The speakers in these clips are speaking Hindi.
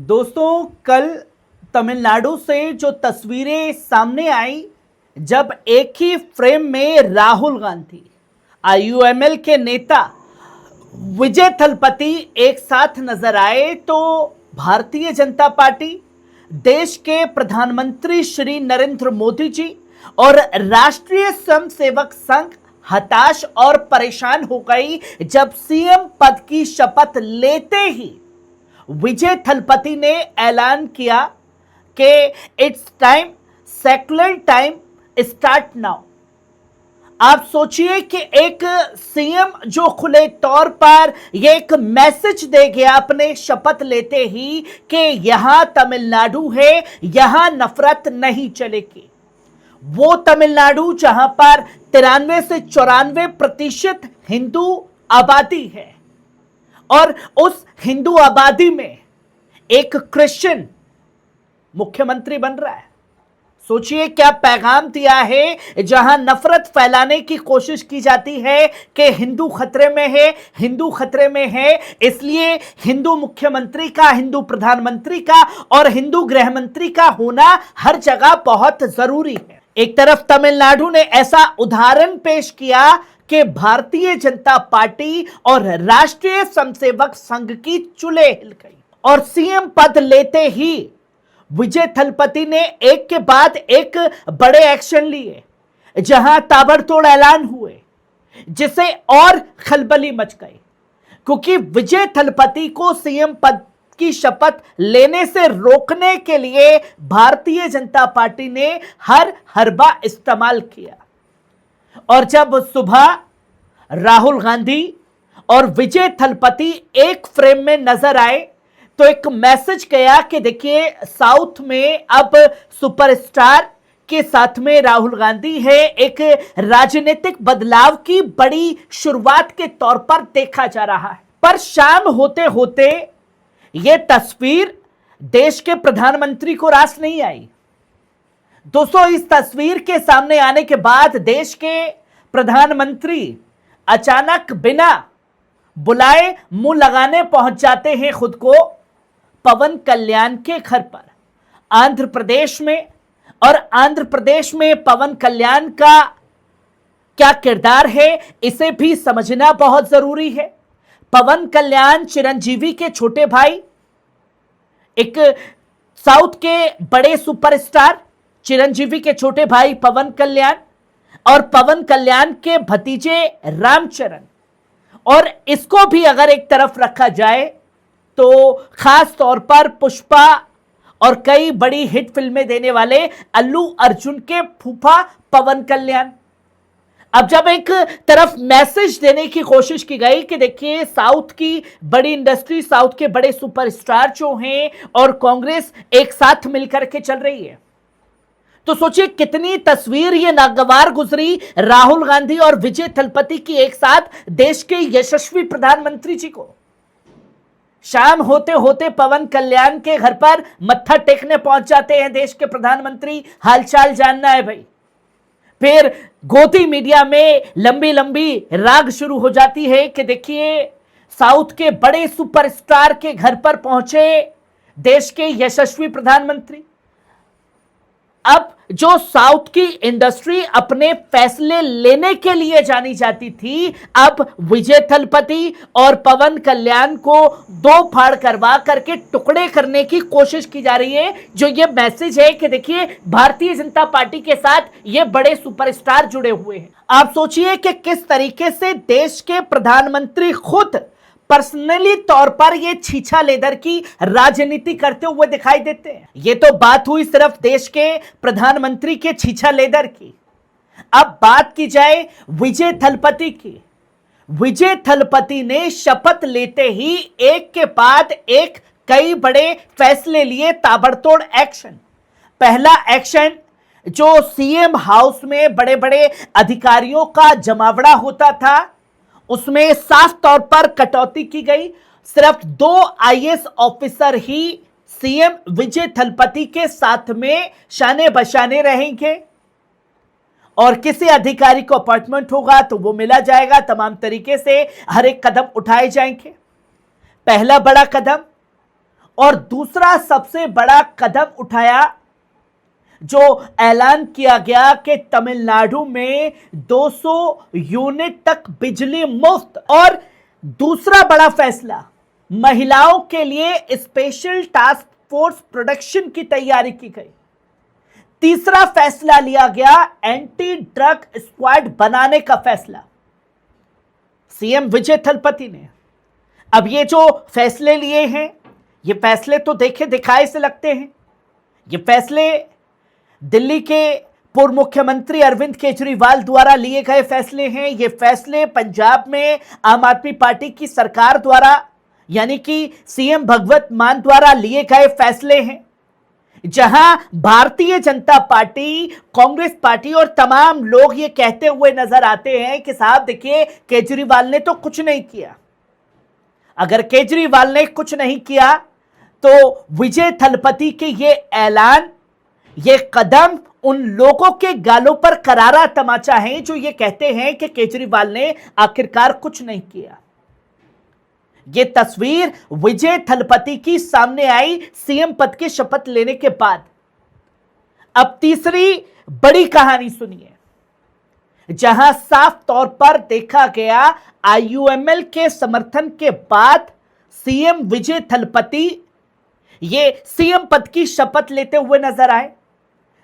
दोस्तों, कल तमिलनाडु से जो तस्वीरें सामने आई, जब एक ही फ्रेम में राहुल गांधी, आईयूएमएल के नेता विजय थलपति एक साथ नजर आए, तो भारतीय जनता पार्टी, देश के प्रधानमंत्री श्री नरेंद्र मोदी जी और राष्ट्रीय स्वयंसेवक संघ हताश और परेशान हो गई जब सीएम पद की शपथ लेते ही विजय थलपति ने ऐलान किया कि it's time, secular time start now. आप सोचिए कि एक सीएम जो खुले तौर पर यह एक मैसेज दे गया अपने शपथ लेते ही कि यहां तमिलनाडु है, यहां नफरत नहीं चलेगी। वो तमिलनाडु जहां पर 93 से 94% हिंदू आबादी है और उस हिंदू आबादी में एक क्रिश्चियन मुख्यमंत्री बन रहा है। सोचिए क्या पैगाम दिया है, जहां नफरत फैलाने की कोशिश की जाती है कि हिंदू खतरे में है, हिंदू खतरे में है, इसलिए हिंदू मुख्यमंत्री का, हिंदू प्रधानमंत्री का और हिंदू गृह मंत्री का होना हर जगह बहुत जरूरी है। एक तरफ तमिलनाडु ने ऐसा उदाहरण पेश किया कि भारतीय जनता पार्टी और राष्ट्रीय स्वयंसेवक संघ की चुले हिल गई और सीएम पद लेते ही विजय थलपति ने एक के बाद एक बड़े एक्शन लिए, जहां ताबड़तोड़ ऐलान हुए, जिसे और खलबली मच गई, क्योंकि विजय थलपति को सीएम पद की शपथ लेने से रोकने के लिए भारतीय जनता पार्टी ने हर हरबा इस्तेमाल किया। और जब सुबह राहुल गांधी और विजय थलपति एक फ्रेम में नजर आए, तो एक मैसेज गया कि देखिए, साउथ में अब सुपरस्टार के साथ में राहुल गांधी है, एक राजनीतिक बदलाव की बड़ी शुरुआत के तौर पर देखा जा रहा है। पर शाम होते होते यह तस्वीर देश के प्रधानमंत्री को रास नहीं आई। दोस्तों, इस तस्वीर के सामने आने के बाद देश के प्रधानमंत्री अचानक बिना बुलाए मुंह लगाने पहुंच जाते हैं खुद को पवन कल्याण के घर पर आंध्र प्रदेश में। और आंध्र प्रदेश में पवन कल्याण का क्या किरदार है, इसे भी समझना बहुत जरूरी है। पवन कल्याण चिरंजीवी के छोटे भाई, एक साउथ के बड़े सुपरस्टार चिरंजीवी के छोटे भाई पवन कल्याण और पवन कल्याण के भतीजे रामचरण। और इसको भी अगर एक तरफ रखा जाए तो खास तौर पर पुष्पा और कई बड़ी हिट फिल्में देने वाले अल्लू अर्जुन के फूफा पवन कल्याण। अब जब एक तरफ मैसेज देने की कोशिश की गई कि देखिए, साउथ की बड़ी इंडस्ट्री, साउथ के बड़े सुपरस्टार जो हैं और कांग्रेस एक साथ मिलकर के चल रही है, तो सोचिए कितनी तस्वीर ये नागवार गुजरी राहुल गांधी और विजय थलपति की एक साथ देश के यशस्वी प्रधानमंत्री जी को। शाम होते होते पवन कल्याण के घर पर मत्था टेकने पहुंच जाते हैं देश के प्रधानमंत्री, हालचाल जानना है भाई। फिर गोदी मीडिया में लंबी लंबी राग शुरू हो जाती है कि देखिए, साउथ के बड़े सुपरस्टार के घर पर पहुंचे देश के यशस्वी प्रधानमंत्री। अब जो साउथ की इंडस्ट्री अपने फैसले लेने के लिए जानी जाती थी, अब विजय थलपति और पवन कल्याण को दो फाड़ करवा करके टुकड़े करने की कोशिश की जा रही है। जो ये मैसेज है कि देखिए, भारतीय जनता पार्टी के साथ ये बड़े सुपरस्टार जुड़े हुए हैं। आप सोचिए कि किस तरीके से देश के प्रधानमंत्री खुद पर्सनली तौर पर ये छीछा लेदर की राजनीति करते हुए दिखाई देते हैं। ये तो बात हुई सिर्फ देश के प्रधानमंत्री के छीछा लेदर की। अब बात की जाए विजय थलपति की। विजय थलपति ने शपथ लेते ही एक के बाद एक कई बड़े फैसले लिए, ताबड़तोड़ एक्शन। पहला एक्शन, जो सीएम हाउस में बड़े बड़े अधिकारियों का जमावड़ा होता था, उसमें साफ तौर पर कटौती की गई। सिर्फ 2 आईएएस ऑफिसर ही सीएम विजय थलपति के साथ में शाने बशाने रहेंगे और किसी अधिकारी को अपॉइंटमेंट होगा तो वो मिला जाएगा। तमाम तरीके से हर एक कदम उठाए जाएंगे। पहला बड़ा कदम। और दूसरा सबसे बड़ा कदम उठाया, जो ऐलान किया गया कि तमिलनाडु में 200 यूनिट तक बिजली मुफ्त। और दूसरा बड़ा फैसला, महिलाओं के लिए स्पेशल टास्क फोर्स प्रोडक्शन की तैयारी की गई। तीसरा फैसला लिया गया, एंटी ड्रग स्क्वाड बनाने का फैसला सीएम विजय थलपति ने। अब ये जो फैसले लिए हैं, ये फैसले तो देखे दिखाए से लगते हैं। ये फैसले दिल्ली के पूर्व मुख्यमंत्री अरविंद केजरीवाल द्वारा लिए गए फैसले हैं। ये फैसले पंजाब में आम आदमी पार्टी की सरकार द्वारा, यानी कि सीएम भगवत मान द्वारा लिए गए फैसले हैं, जहां भारतीय जनता पार्टी, कांग्रेस पार्टी और तमाम लोग ये कहते हुए नजर आते हैं कि साहब देखिए, केजरीवाल ने तो कुछ नहीं किया। अगर केजरीवाल ने कुछ नहीं किया तो विजय थलपति के ये ऐलान, ये कदम उन लोगों के गालों पर करारा तमाचा है जो ये कहते हैं कि केजरीवाल ने आखिरकार कुछ नहीं किया। ये तस्वीर विजय थलपति की सामने आई सीएम पद के शपथ लेने के बाद। अब तीसरी बड़ी कहानी सुनिए, जहां साफ तौर पर देखा गया आईयूएमएल के समर्थन के बाद सीएम विजय थलपति ये सीएम पद की शपथ लेते हुए नजर आए।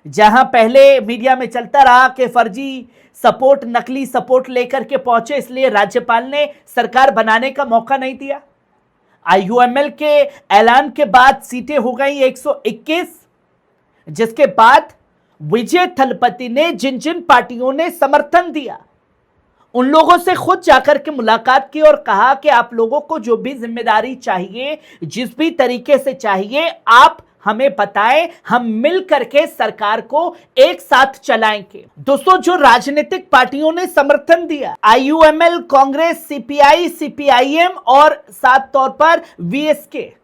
जहां पहले मीडिया में चलता रहा कि फर्जी सपोर्ट, नकली सपोर्ट लेकर के पहुंचे, इसलिए राज्यपाल ने सरकार बनाने का मौका नहीं दिया। आईयूएमएल के ऐलान के बाद सीटें हो गई 121, जिसके बाद विजय थलपति ने जिन जिन पार्टियों ने समर्थन दिया उन लोगों से खुद जाकर के मुलाकात की और कहा कि आप लोगों को जो भी जिम्मेदारी चाहिए, जिस भी तरीके से चाहिए, आप हमें बताएं, हम मिल करके सरकार को एक साथ चलाएंगे। दोस्तों, जो राजनीतिक पार्टियों ने समर्थन दिया, आईयूएमएल, कांग्रेस, सीपीआई, सीपीआईएम और साथ तौर पर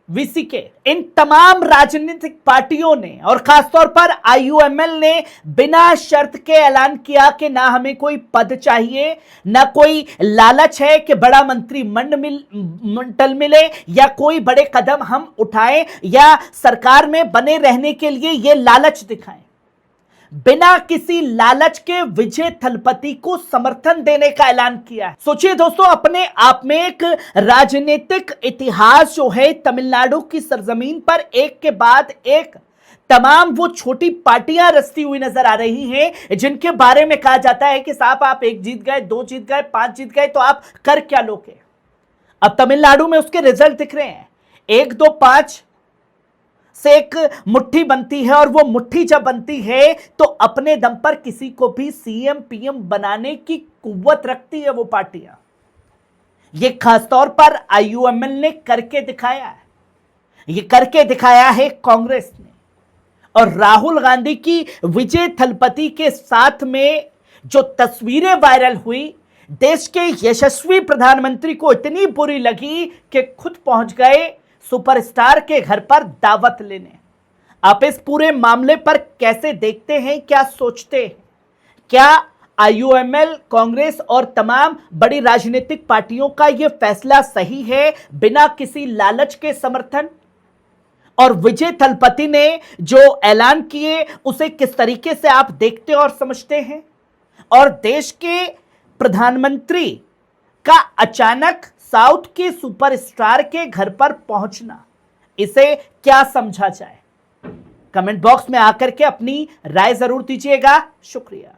वीसीके, इन तमाम राजनीतिक पार्टियों ने और खासतौर पर आईयूएमएल ने बिना शर्त के ऐलान किया कि ना हमें कोई पद चाहिए, ना कोई लालच है कि बड़ा मंत्रिमंडल मिले या कोई बड़े कदम हम उठाएं या सरकार में बने रहने के लिए ये लालच दिखाएं। बिना किसी लालच के विजय थलपति को समर्थन देने का ऐलान किया है। सोचिए दोस्तों, अपने आप में एक राजनीतिक इतिहास जो है तमिलनाडु की सरजमीन पर एक के बाद एक तमाम वो छोटी पार्टियां रचती हुई नजर आ रही हैं, जिनके बारे में कहा जाता है कि साहब आप 1 जीत गए, 2 जीत गए, 5 जीत गए तो आप कर क्या लोगे। अब तमिलनाडु में उसके रिजल्ट दिख रहे हैं। 1, 2, 5 से एक मुट्ठी बनती है और वो मुट्ठी जब बनती है तो अपने दम पर किसी को भी सीएम पीएम बनाने की कुव्वत रखती है वो पार्टियां। ये खासतौर पर आईयूएमएल ने करके दिखाया है, ये करके दिखाया है कांग्रेस ने। और राहुल गांधी की विजय थलपति के साथ में जो तस्वीरें वायरल हुई, देश के यशस्वी प्रधानमंत्री को इतनी बुरी लगी कि खुद पहुंच गए सुपरस्टार के घर पर दावत लेने। आप इस पूरे मामले पर कैसे देखते हैं, क्या सोचते हैं? क्या आईयूएमएल, कांग्रेस और तमाम बड़ी राजनीतिक पार्टियों का यह फैसला सही है बिना किसी लालच के समर्थन? और विजय थलपति ने जो ऐलान किए उसे किस तरीके से आप देखते और समझते हैं? और देश के प्रधानमंत्री का अचानक साउथ के सुपरस्टार के घर पर पहुंचना, इसे क्या समझा जाए? कमेंट बॉक्स में आकर के अपनी राय जरूर दीजिएगा। शुक्रिया।